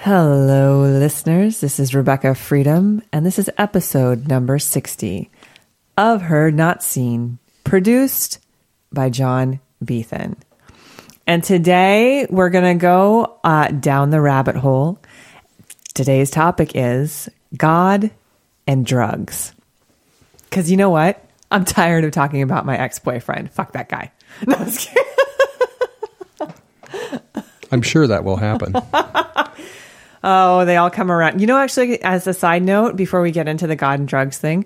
Hello, listeners. This is Rebekah Freedom, and this is episode number 60 of Heard Not Seen, produced by John Beethan. And today we're going to go down the rabbit hole. Today's topic is God and drugs. Because you know what? I'm tired of talking about my ex-boyfriend. Fuck that guy. No, I was kidding. I'm sure that will happen. Oh, they all come around. You know, actually, as a side note, before we get into the God and drugs thing,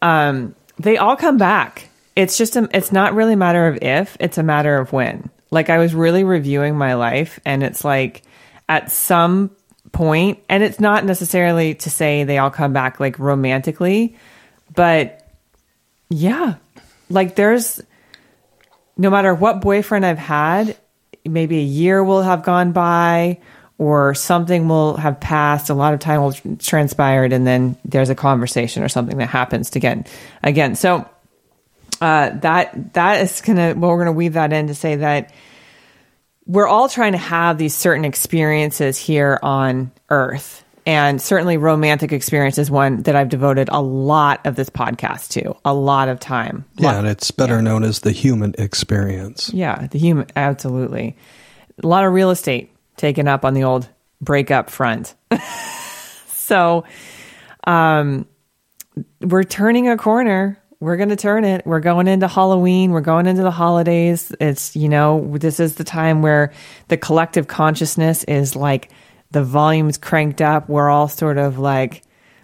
they all come back. It's just, it's not really a matter of if, it's a matter of when. Like, I was really reviewing my life, and it's like, at some point, and it's not necessarily to say they all come back, like, romantically, but, yeah. Like, there's, no matter what boyfriend I've had, maybe a year will have gone by, or something will have passed, a lot of time will transpired, and then there's a conversation or something that happens again. So that is what we're gonna weave that in to say that we're all trying to have these certain experiences here on Earth, and certainly romantic experience is one that I've devoted a lot of this podcast to, a lot of time. Yeah, and it's better known as the human experience. Yeah, the human, absolutely. A lot of real estate taken up on the old breakup front. So we're turning a corner. We're going to turn it. We're going into Halloween. We're going into the holidays. It's, you know, this is the time where the collective consciousness is like the volume's cranked up. We're all sort of like,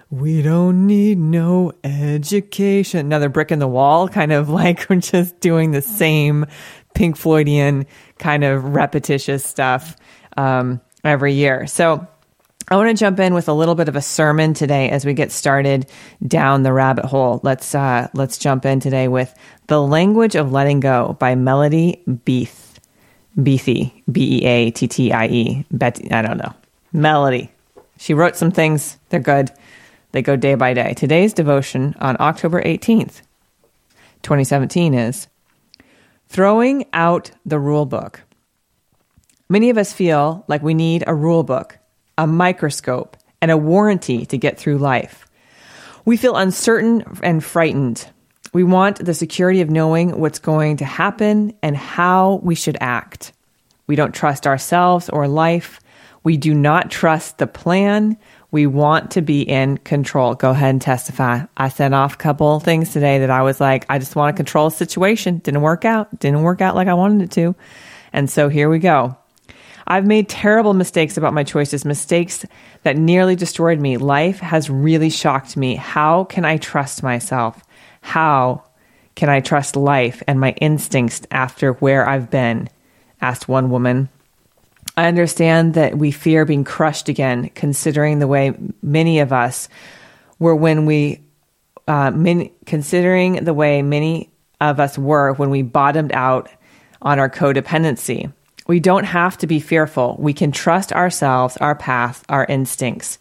we don't need no education. Another brick in the wall, kind of like we're just doing the same Pink Floydian kind of repetitious stuff every year. So I want to jump in with a little bit of a sermon today as we get started down the rabbit hole. Let's jump in today with The Language of Letting Go by Melody Beattie, Beattie. Betty, I don't know. Melody. She wrote some things. They're good. They go day by day. Today's devotion on October 18th, 2017 is Throwing Out the Rule Book. Many of us feel like we need a rule book, a microscope, and a warranty to get through life. We feel uncertain and frightened. We want the security of knowing what's going to happen and how we should act. We don't trust ourselves or life. We do not trust the plan. We want to be in control. Go ahead and testify. I sent off a couple things today that I was like, I just want to control the situation. Didn't work out like I wanted it to. And so here we go. I've made terrible mistakes about my choices, mistakes that nearly destroyed me. Life has really shocked me. How can I trust myself? How can I trust life and my instincts after where I've been? Asked one woman. I understand that we fear being crushed again, considering the way many of us were when we bottomed out on our codependency. We don't have to be fearful. We can trust ourselves, our path, our instincts.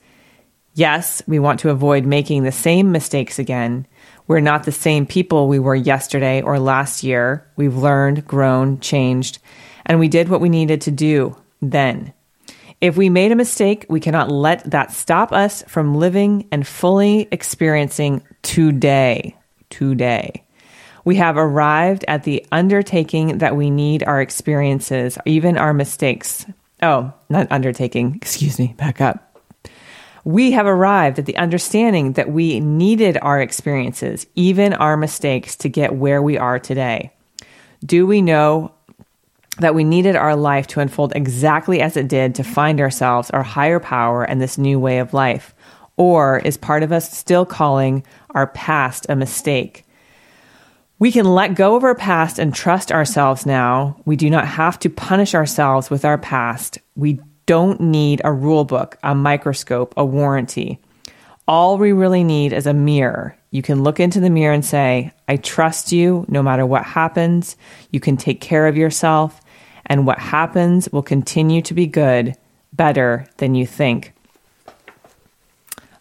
Yes, we want to avoid making the same mistakes again. We're not the same people we were yesterday or last year. We've learned, grown, changed, and we did what we needed to do then. If we made a mistake, we cannot let that stop us from living and fully experiencing today. We have arrived at the undertaking that we need our experiences, even our mistakes. Oh, not undertaking. Excuse me. Back up. We have arrived at the understanding that we needed our experiences, even our mistakes, to get where we are today. Do we know that we needed our life to unfold exactly as it did to find ourselves, our higher power, and this new way of life? Or is part of us still calling our past a mistake? We can let go of our past and trust ourselves now. We do not have to punish ourselves with our past. We don't need a rule book, a microscope, a warranty. All we really need is a mirror. You can look into the mirror and say, I trust you no matter what happens. You can take care of yourself, and what happens will continue to be good, better than you think.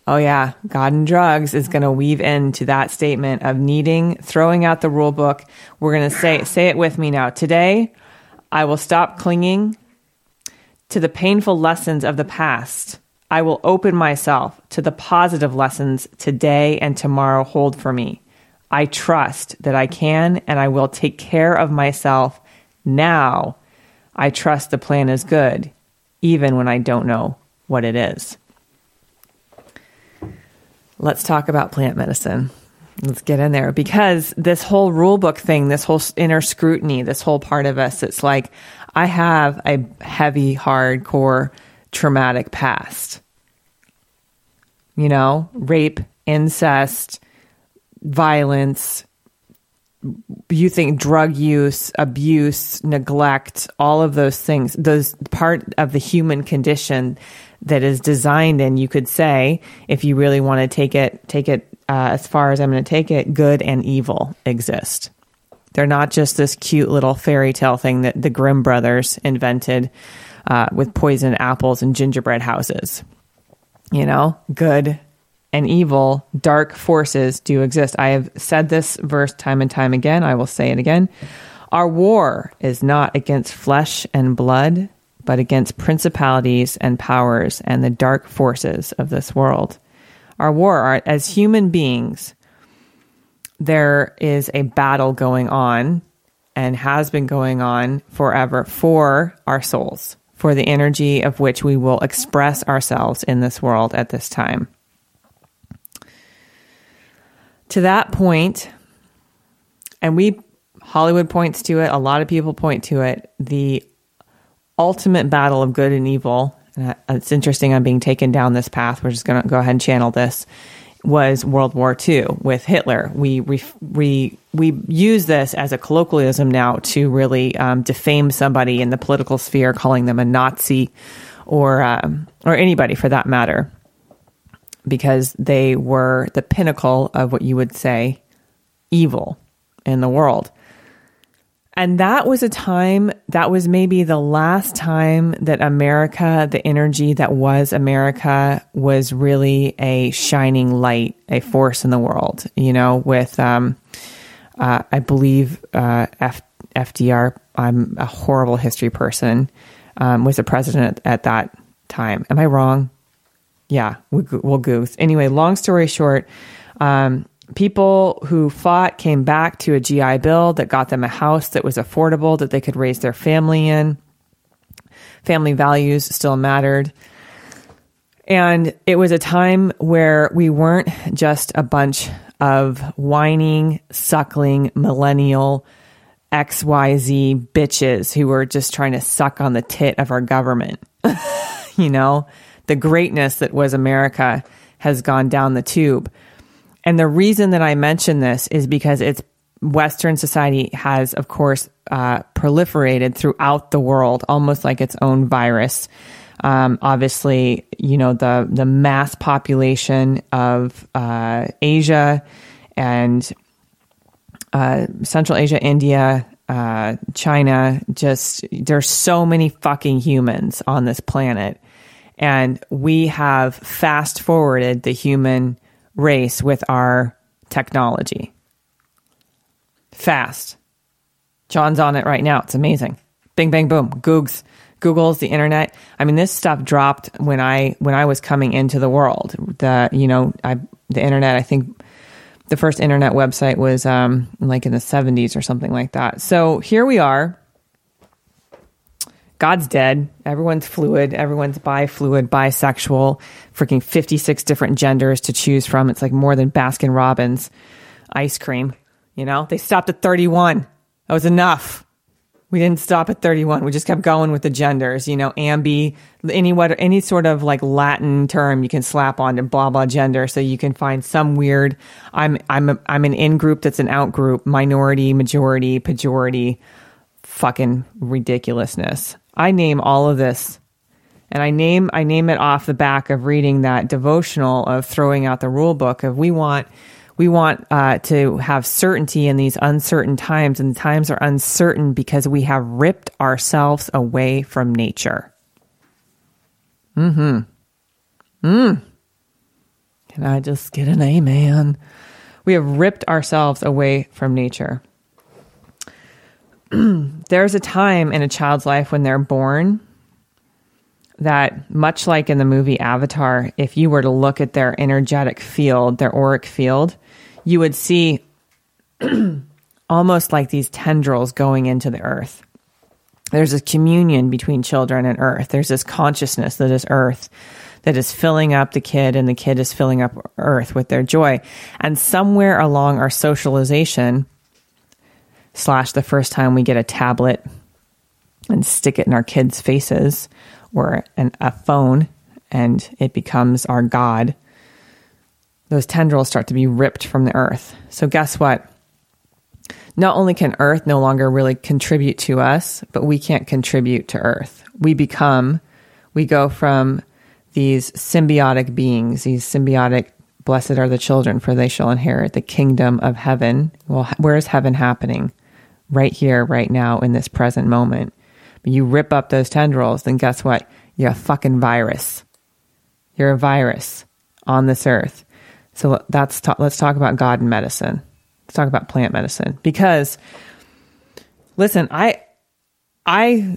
Oh yeah, God and drugs is going to weave into that statement of throwing out the rule book. We're going to say it with me now. Today, I will stop clinging to the painful lessons of the past. I will open myself to the positive lessons today and tomorrow hold for me. I trust that I can and I will take care of myself now. I trust the plan is good, even when I don't know what it is. Let's talk about plant medicine. Let's get in there, because this whole rule book thing, this whole inner scrutiny, this whole part of us, it's like, I have a heavy, hardcore, traumatic past. You know, rape, incest, violence, you think drug use, abuse, neglect, all of those things, those part of the human condition that is designed in, you could say, if you really want to take it as far as I'm going to take it, good and evil exist. They're not just this cute little fairy tale thing that the Grimm brothers invented with poisoned apples and gingerbread houses. You know, good and evil, dark forces do exist. I have said this verse time and time again. I will say it again. Our war is not against flesh and blood, but against principalities and powers and the dark forces of this world. Our war, as human beings, there is a battle going on and has been going on forever for our souls, for the energy of which we will express ourselves in this world at this time. To that point, and Hollywood points to it, a lot of people point to it, the ultimate battle of good and evil, and it's interesting I'm being taken down this path, we're just going to go ahead and channel this, was World War II with Hitler. We use this as a colloquialism now to really defame somebody in the political sphere, calling them a Nazi or anybody for that matter, because they were the pinnacle of what you would say evil in the world. And that was a time, that was maybe the last time that America, the energy that was America, was really a shining light, a force in the world, you know, with, I believe, FDR, I'm a horrible history person, was the president at that time. Am I wrong? Yeah, we'll goose. Anyway, long story short, people who fought came back to a GI Bill that got them a house that was affordable, that they could raise their family in. Family values still mattered. And it was a time where we weren't just a bunch of whining, suckling, millennial, XYZ bitches who were just trying to suck on the tit of our government. You know, the greatness that was America has gone down the tube. And the reason that I mention this is because Western society has, of course, proliferated throughout the world, almost like its own virus. Obviously, you know, the mass population of Asia and Central Asia, India, China, just there's so many fucking humans on this planet. And we have fast forwarded the human race with our technology. Fast. John's on it right now. It's amazing. Bing, bang, boom. Google's the internet. I mean, this stuff dropped when I was coming into the world. The internet, I think the first internet website was like in the 70s or something like that. So here we are. God's dead. Everyone's fluid. Everyone's bi-fluid, bisexual. Freaking 56 different genders to choose from. It's like more than Baskin Robbins ice cream. You know, they stopped at 31. That was enough. We didn't stop at 31. We just kept going with the genders. You know, ambi, any sort of like Latin term you can slap on to blah blah gender, so you can find some weird. I'm an in group that's an out group. Minority, majority, pejority, fucking ridiculousness. I name all of this, and I name it off the back of reading that devotional of throwing out the rule book of we want to have certainty in these uncertain times, and the times are uncertain because we have ripped ourselves away from nature. Can I just get an amen? We have ripped ourselves away from nature. There's a time in a child's life when they're born that much like in the movie Avatar, if you were to look at their energetic field, their auric field, you would see almost like these tendrils going into the earth. There's a communion between children and earth. There's this consciousness that is earth, that is filling up the kid, and the kid is filling up earth with their joy. And somewhere along our socialization, / the first time we get a tablet and stick it in our kids' faces, or a phone, and it becomes our God, those tendrils start to be ripped from the earth. So guess what? Not only can earth no longer really contribute to us, but we can't contribute to earth. We go from these symbiotic beings, these symbiotic, blessed are the children, for they shall inherit the kingdom of heaven. Well, where is heaven happening? Right here, right now, in this present moment. But you rip up those tendrils, then guess what? You're a fucking virus. You're a virus on this earth. So let's talk about God and medicine. Let's talk about plant medicine. Because, listen, I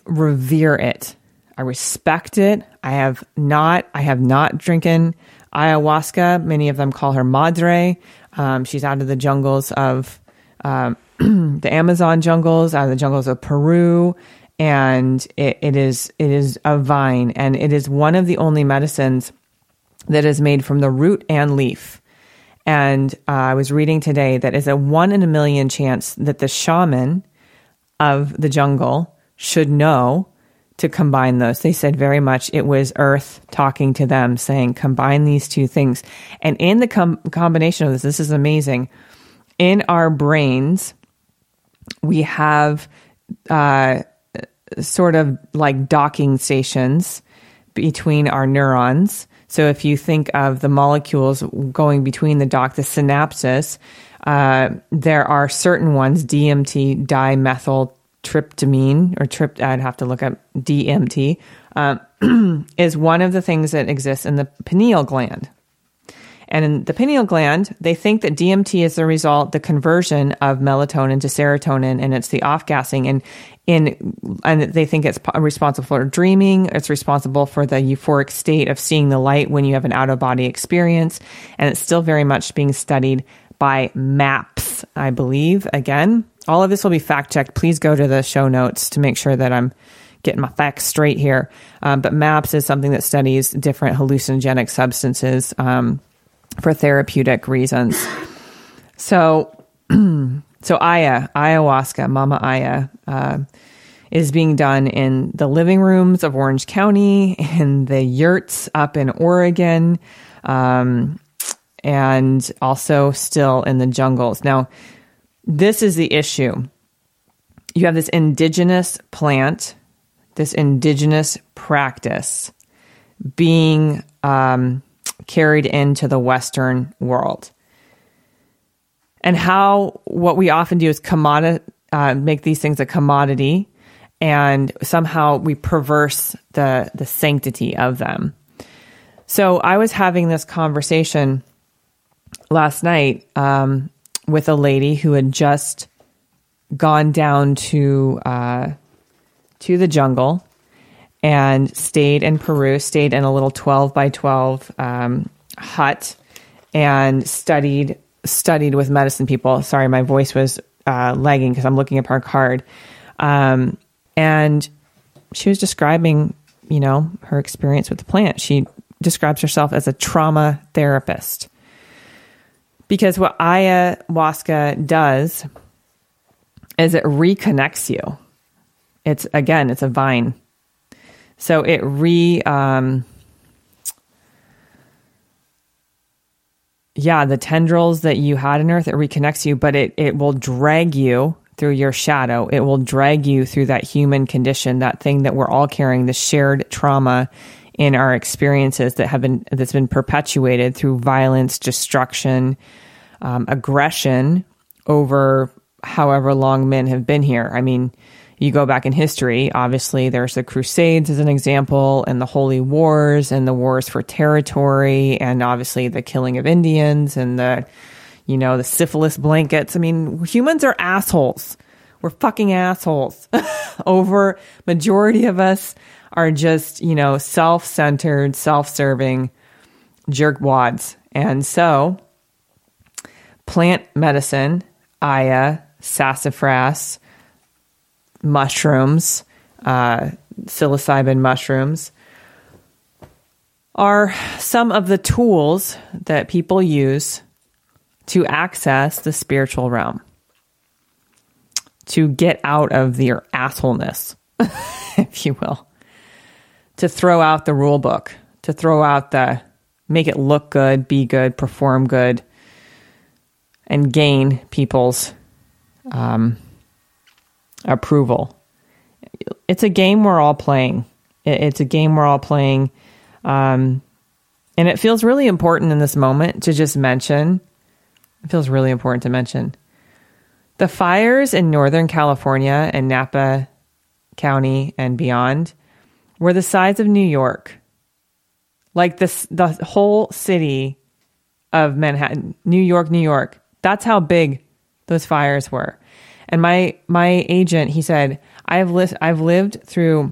revere it. I respect it. I have not drinking ayahuasca. Many of them call her madre. She's out of the jungles of the Amazon jungles, out of the jungles of Peru. And it is a vine, and it is one of the only medicines that is made from the root and leaf. And I was reading today that is a 1 in a million chance that the shaman of the jungle should know to combine those. They said very much it was earth talking to them, saying, combine these two things. And in the combination of this is amazing. In our brains, we have sort of like docking stations between our neurons. So if you think of the molecules going between the synapses, there are certain ones, DMT, dimethyltryptamine, or I'd have to look up DMT, is one of the things that exists in the pineal gland. And in the pineal gland, they think that DMT is the conversion of melatonin to serotonin, and it's the off-gassing. And they think it's responsible for dreaming. It's responsible for the euphoric state of seeing the light when you have an out-of-body experience. And it's still very much being studied by MAPS, I believe. Again, all of this will be fact-checked. Please go to the show notes to make sure that I'm getting my facts straight here. But MAPS is something that studies different hallucinogenic substances for therapeutic reasons. So ayahuasca, Mama Aya, is being done in the living rooms of Orange County, in the yurts up in Oregon, and also still in the jungles. Now, this is the issue. You have this indigenous plant, this indigenous practice being carried into the Western world. And what we often do is make these things a commodity, and somehow we perverse the sanctity of them. So I was having this conversation last night with a lady who had just gone down to the jungle and stayed in Peru, stayed in a little 12 by 12 hut, and studied with medicine people. Sorry, my voice was lagging because I'm looking up her card. And she was describing, her experience with the plant. She describes herself as a trauma therapist. Because what ayahuasca does is it reconnects you. It's a vine. So it the tendrils that you had in earth, it reconnects you, but it will drag you through your shadow. It will drag you through that human condition, that thing that we're all carrying, the shared trauma in our experiences that's been perpetuated through violence, destruction, aggression over however long men have been here. I mean, you go back in history, obviously there's the Crusades as an example, and the Holy Wars, and the wars for territory, and obviously the killing of Indians, and the syphilis blankets. I mean, humans are assholes. We're fucking assholes. Majority of us are just, self-centered, self-serving jerkwads. And so plant medicine, Aya, sassafras, mushrooms, psilocybin mushrooms are some of the tools that people use to access the spiritual realm, to get out of their assholeness, if you will, to throw out the rule book, to throw out the make it look good, be good, perform good, and gain people's approval. It's a game we're all playing. It's a game we're all playing. And it feels really important in this moment to just mention, the fires in Northern California and Napa County and beyond were the size of New York. Like the whole city of Manhattan, New York. That's how big those fires were. And my agent, he said, I've lived through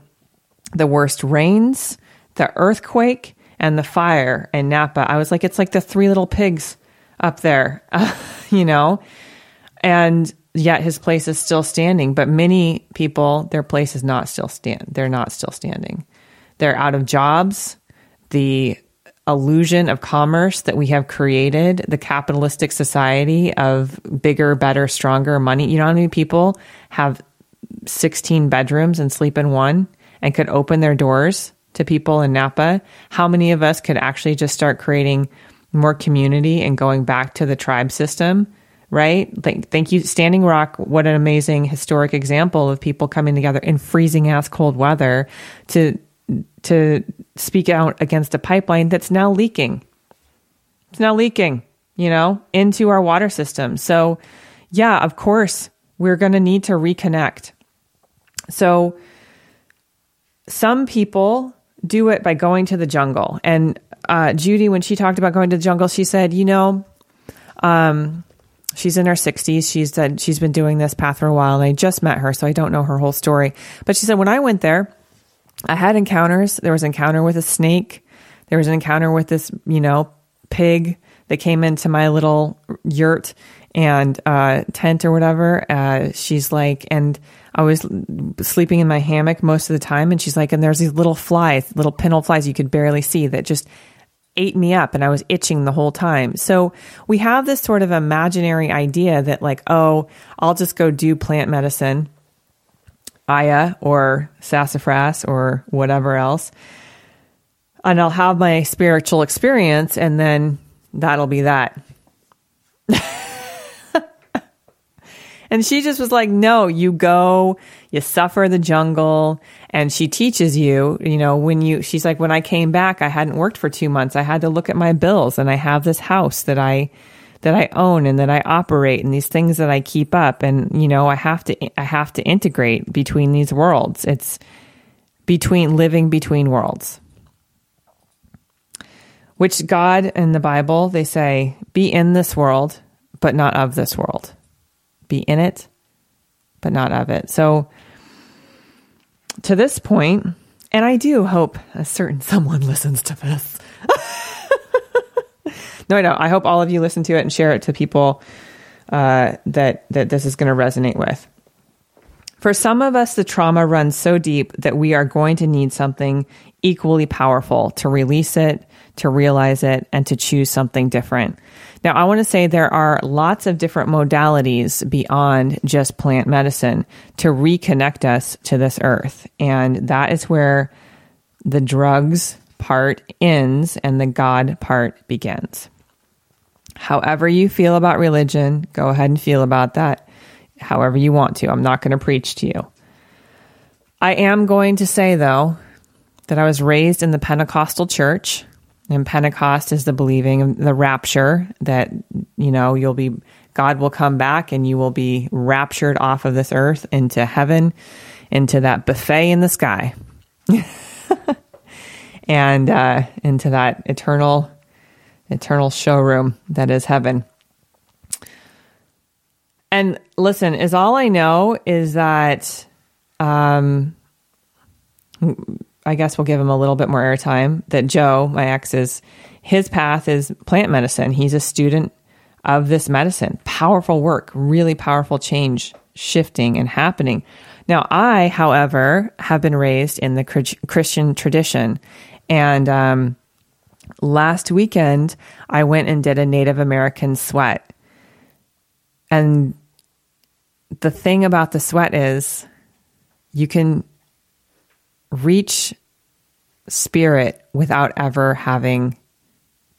the worst rains, the earthquake, and the fire in Napa. I was like, it's like the Three Little Pigs up there, and yet his place is still standing. But many people, their place is not still they're not still standing. They're out of jobs. The illusion of commerce that we have created, the capitalistic society of bigger, better, stronger money. You know how many people have 16 bedrooms and sleep in one and could open their doors to people in Napa? How many of us could actually just start creating more community and going back to the tribe system, right? Thank you, Standing Rock. What an amazing historic example of people coming together in freezing ass cold weather to speak out against a pipeline that's now leaking. It's now leaking, into our water system. So yeah, of course, we're going to need to reconnect. So some people do it by going to the jungle. And Judy, when she talked about going to the jungle, she said, she's in her 60s. She said she's been doing this path for a while, and I just met her, so I don't know her whole story. But she said, when I went there, I had encounters. There was an encounter with a snake. There was an encounter with this, pig that came into my little yurt and tent or whatever. She's like, and I was sleeping in my hammock most of the time. And she's like, and there's these little flies, little pinhole flies you could barely see that just ate me up, and I was itching the whole time. So we have this sort of imaginary idea that like, oh, I'll just go do plant medicine, Aya or sassafras or whatever else, and I'll have my spiritual experience, and then that'll be that. And she just was like, no, you go, you suffer the jungle. And she teaches you, she's like, when I came back, I hadn't worked for 2 months. I had to look at my bills, and I have this house that I own and that I operate, and these things that I keep up. And, I have to integrate between these worlds. It's living between worlds, which God in the Bible, they say, be in this world, but not of this world. Be in it, but not of it. So to this point, and I do hope a certain someone listens to this. No, I don't. I hope all of you listen to it and share it to people that this is going to resonate with. For some of us, the trauma runs so deep that we are going to need something equally powerful to release it, to realize it, and to choose something different. Now, I want to say there are lots of different modalities beyond just plant medicine to reconnect us to this earth. And that is where the drugs part ends and the God part begins. However you feel about religion, go ahead and feel about that however you want to. I'm not going to preach to you. I am going to say, though, that I was raised in the Pentecostal church, and Pentecost is the believing of the rapture that, God will come back and you will be raptured off of this earth into heaven, into that buffet in the sky, and into that eternal showroom that is heaven. And listen, all I know is that I guess we'll give him a little bit more airtime, that Joe, my ex, his path is plant medicine. He's a student of this medicine. Powerful work, really powerful change shifting and happening. Now, I, however, have been raised in the Christian tradition. And last weekend, I went and did a Native American sweat. And the thing about the sweat is you can reach spirit without ever having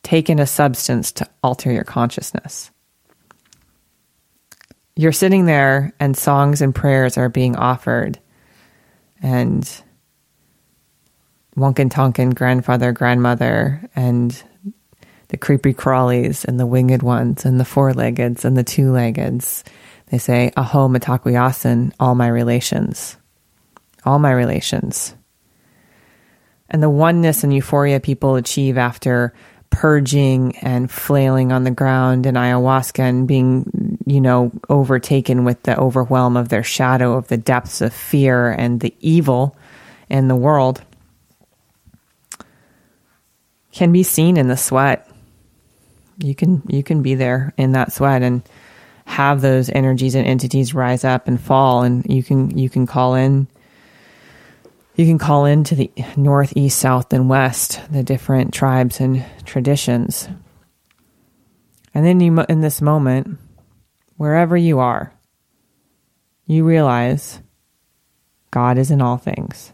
taken a substance to alter your consciousness. You're sitting there and songs and prayers are being offered, and Wonkin Tonkin, grandfather, grandmother, and the creepy crawlies and the winged ones and the four-leggeds and the two-leggeds. They say, Aho Matakuyasin, all my relations. All my relations. And the oneness and euphoria people achieve after purging and flailing on the ground in ayahuasca and being, overtaken with the overwhelm of their shadow, of the depths of fear and the evil in the world, can be seen in the sweat. You can be there in that sweat and have those energies and entities rise up and fall, and you can call in. You can call into the north, east, south, and west, the different tribes and traditions. And then in this moment, wherever you are, you realize God is in all things.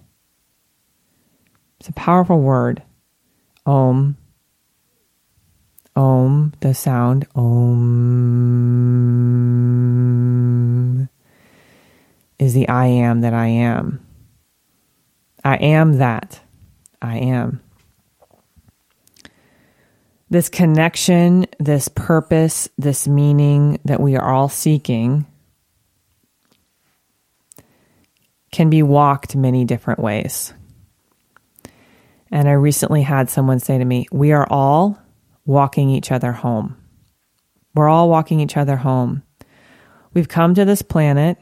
It's a powerful word. Om. Om, the sound. Om is the I am that I am. I am that. I am. This connection, this purpose, this meaning that we are all seeking can be walked many different ways. And I recently had someone say to me, we are all walking each other home. We're all walking each other home. We've come to this planet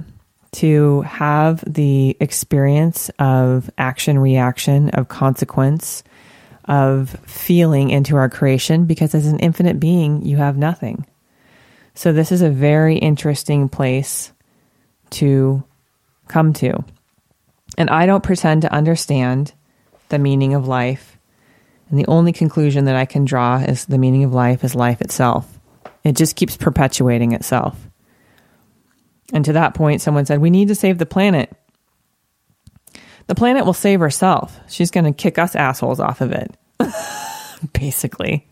to have the experience of action, reaction, of consequence, of feeling into our creation, because as an infinite being, you have nothing. So this is a very interesting place to come to. And I don't pretend to understand the meaning of life. And the only conclusion that I can draw is the meaning of life is life itself. It just keeps perpetuating itself. And to that point, someone said, we need to save the planet. The planet will save herself. She's going to kick us assholes off of it, basically.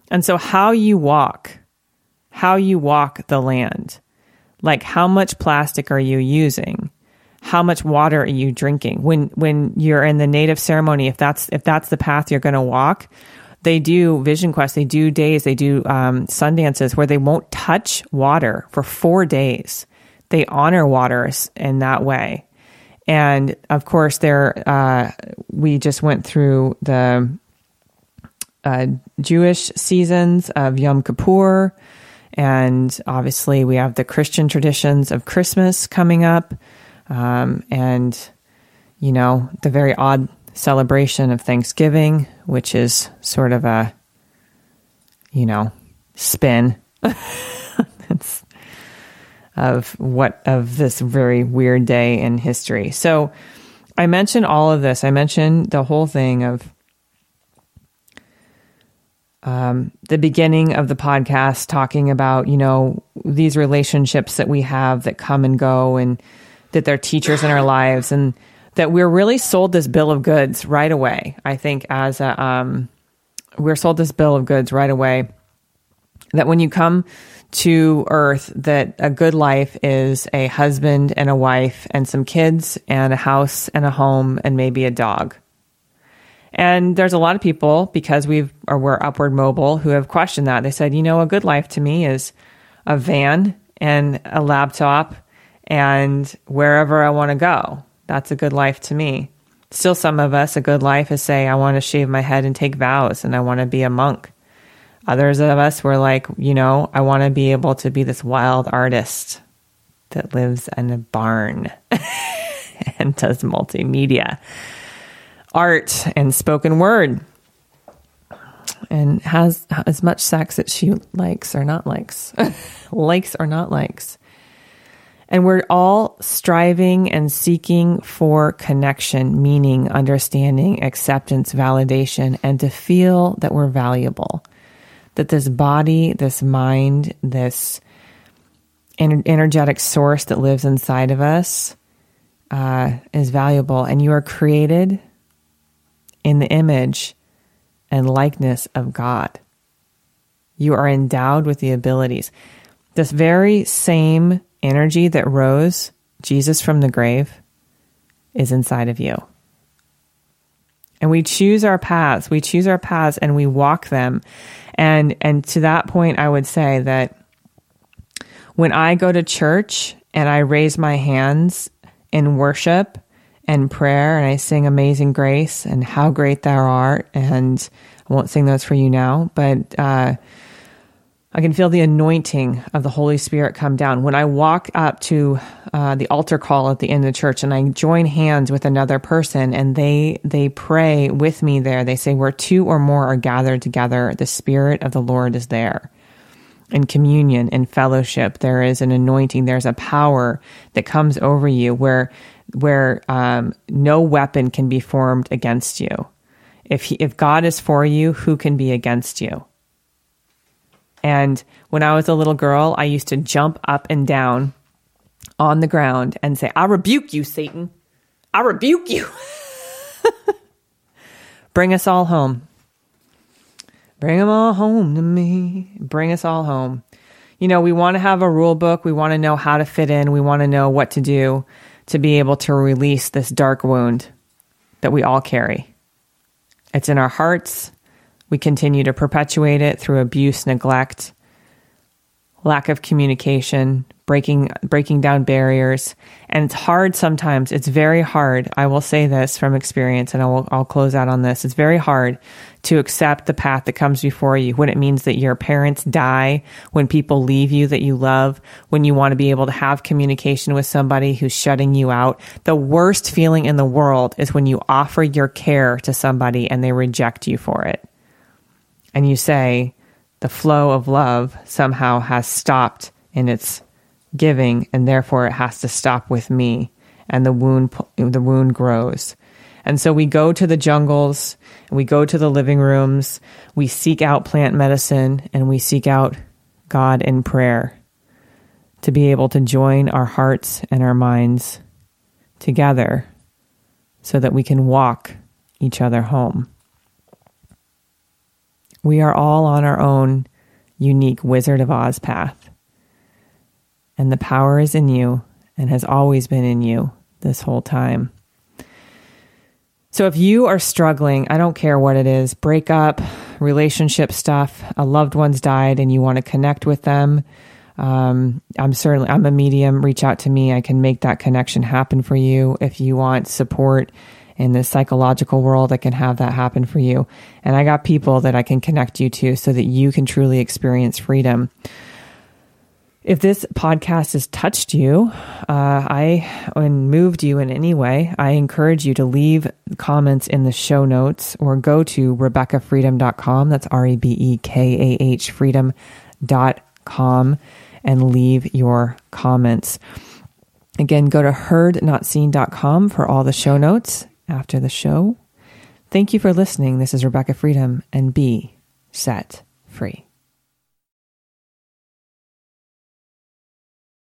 And so how you walk the land, like how much plastic are you using? How much water are you drinking? When you're in the native ceremony, if that's the path you're going to walk, they do vision quests, they do days, they do sun dances where they won't touch water for 4 days. They honor water in that way. And of course, we just went through the Jewish seasons of Yom Kippur, and obviously we have the Christian traditions of Christmas coming up, and the very odd celebration of Thanksgiving, which is sort of a, spin of this very weird day in history. So I mentioned all of this. I mentioned the whole thing of the beginning of the podcast, talking about, these relationships that we have that come and go, and that they're teachers in our lives, and that we're really sold this bill of goods right away. I think we're sold this bill of goods right away, that when you come to Earth, that a good life is a husband and a wife and some kids and a house and a home and maybe a dog. And there's a lot of people, because we're upward mobile, who have questioned that. They said, a good life to me is a van and a laptop and wherever I want to go. That's a good life to me. Still, some of us, a good life is say, I want to shave my head and take vows and I want to be a monk. Others of us were like, I want to be able to be this wild artist that lives in a barn and does multimedia. art and spoken word, and has as much sex as she likes or not likes, likes or not likes. And we're all striving and seeking for connection, meaning, understanding, acceptance, validation, and to feel that we're valuable, that this body, this mind, this energetic source that lives inside of us is valuable. And you are created in the image and likeness of God. You are endowed with the abilities. This very same energy that rose Jesus from the grave is inside of you. And we choose our paths. We choose our paths and we walk them. And to that point, I would say that when I go to church and I raise my hands in worship and prayer and I sing Amazing Grace and How Great Thou Art, and I won't sing those for you now, but I can feel the anointing of the Holy Spirit come down. When I walk up to the altar call at the end of the church and I join hands with another person and they pray with me there, they say, where two or more are gathered together, the Spirit of the Lord is there. In communion, in fellowship, there is an anointing. There's a power that comes over you where no weapon can be formed against you. If God is for you, who can be against you? And when I was a little girl, I used to jump up and down on the ground and say, I rebuke you, Satan. I rebuke you. Bring us all home. Bring them all home to me. Bring us all home. You know, we want to have a rule book. We want to know how to fit in. We want to know what to do to be able to release this dark wound that we all carry. It's in our hearts. We continue to perpetuate it through abuse, neglect, lack of communication, breaking down barriers. And it's hard sometimes. It's very hard. I will say this from experience, and I'll close out on this. It's very hard to accept the path that comes before you when it means that your parents die, when people leave you that you love, when you want to be able to have communication with somebody who's shutting you out. The worst feeling in the world is when you offer your care to somebody and they reject you for it. And you say, the flow of love somehow has stopped in its giving, and therefore it has to stop with me, and the wound grows. And so we go to the jungles, and we go to the living rooms, we seek out plant medicine, and we seek out God in prayer to be able to join our hearts and our minds together so that we can walk each other home. We are all on our own unique Wizard of Oz path. And the power is in you and has always been in you this whole time. So if you are struggling, I don't care what it is, breakup, relationship stuff, a loved one's died and you want to connect with them, I'm a medium, reach out to me. I can make that connection happen for you. If you want support in the psychological world, I can have that happen for you. And I got people that I can connect you to so that you can truly experience freedom. If this podcast has touched you, and moved you in any way, I encourage you to leave comments in the show notes or go to RebekahFreedom.com. That's REBEKAH freedom.com and leave your comments. Again, go to heardnotseen.com for all the show notes after the show. Thank you for listening. This is Rebekah Freedom, and be set free.